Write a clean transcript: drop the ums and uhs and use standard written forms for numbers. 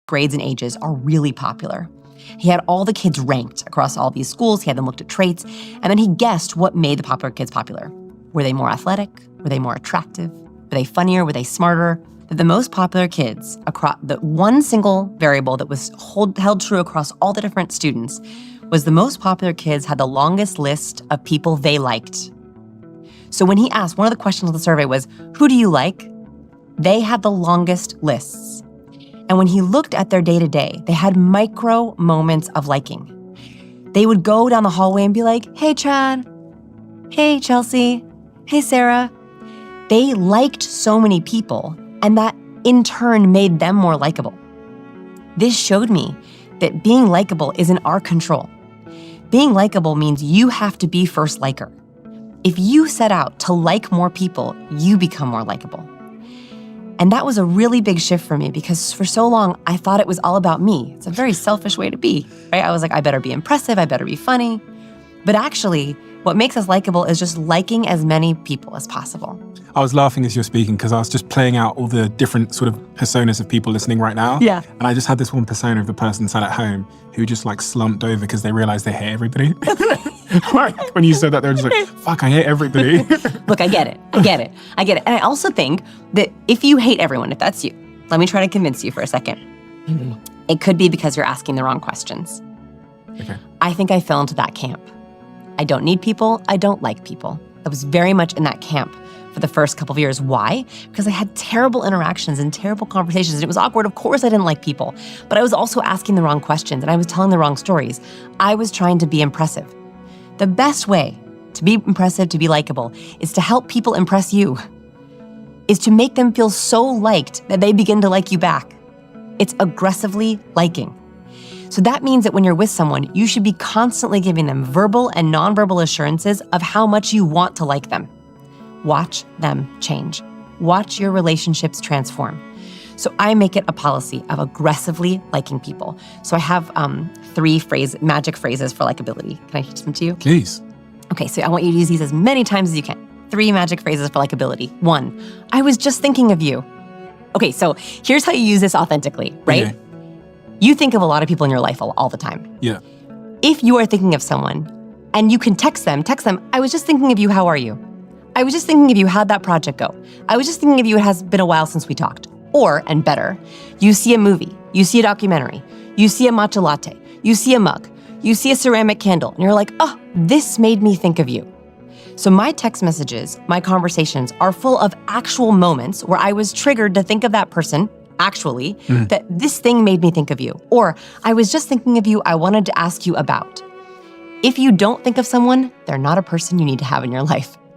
grades and ages are really popular. He had all the kids ranked across all these schools. He had them looked at traits, and then he guessed what made the popular kids popular. Were they more athletic? Were they more attractive? Were they funnier? Were they smarter? The most popular kids, across the one single variable that was held true across all the different students, was the most popular kids had the longest list of people they liked. So when he asked, one of the questions of the survey was, who do you like? They had the longest lists. And when he looked at their day-to-day, they had micro moments of liking. They would go down the hallway and be like, hey, Chad. Hey, Chelsea. Hey, Sarah. They liked so many people, and that in turn made them more likable. This showed me that being likable is in our control. Being likable means you have to be first liker. If you set out to like more people, you become more likable. And that was a really big shift for me because for so long, I thought it was all about me. It's a very selfish way to be, right? I was like, I better be impressive, I better be funny. But actually, what makes us likable is just liking as many people as possible. I was laughing as you were speaking because I was just playing out all the different sort of personas of people listening right now. Yeah. And I just had this one persona of the person sat at home who just like slumped over because they realized they hate everybody. Like, when you said that, they were just like, fuck, I hate everybody. Look, I get it. And I also think that if you hate everyone, if that's you, let me try to convince you for a second. It could be because you're asking the wrong questions. Okay. I think I fell into that camp. I don't need people. I don't like people. I was very much in that camp for the first couple of years. Why? Because I had terrible interactions and terrible conversations, and it was awkward. Of course I didn't like people, but I was also asking the wrong questions, and I was telling the wrong stories. I was trying to be impressive. The best way to be impressive, to be likable, is to help people impress you, is to make them feel so liked that they begin to like you back. It's aggressively liking. So that means that when you're with someone, you should be constantly giving them verbal and nonverbal assurances of how much you want to like them. Watch them change. Watch your relationships transform. So I make it a policy of aggressively liking people. So I have three magic phrases for likability. Can I teach them to you? Please. Okay, so I want you to use these as many times as you can. 3 magic phrases for likability. 1, I was just thinking of you. Okay, so here's how you use this authentically, right? Okay. You think of a lot of people in your life all the time. Yeah. If you are thinking of someone and you can text them, I was just thinking of you, how are you? I was just thinking of you, how'd that project go? I was just thinking of you, it has been a while since we talked. Or, and better, you see a movie, you see a documentary, you see a matcha latte, you see a mug, you see a ceramic candle, and you're like, oh, this made me think of you. So my text messages, my conversations are full of actual moments where I was triggered to think of that person, actually, that this thing made me think of you. Or I was just thinking of you, I wanted to ask you about. If you don't think of someone, they're not a person you need to have in your life.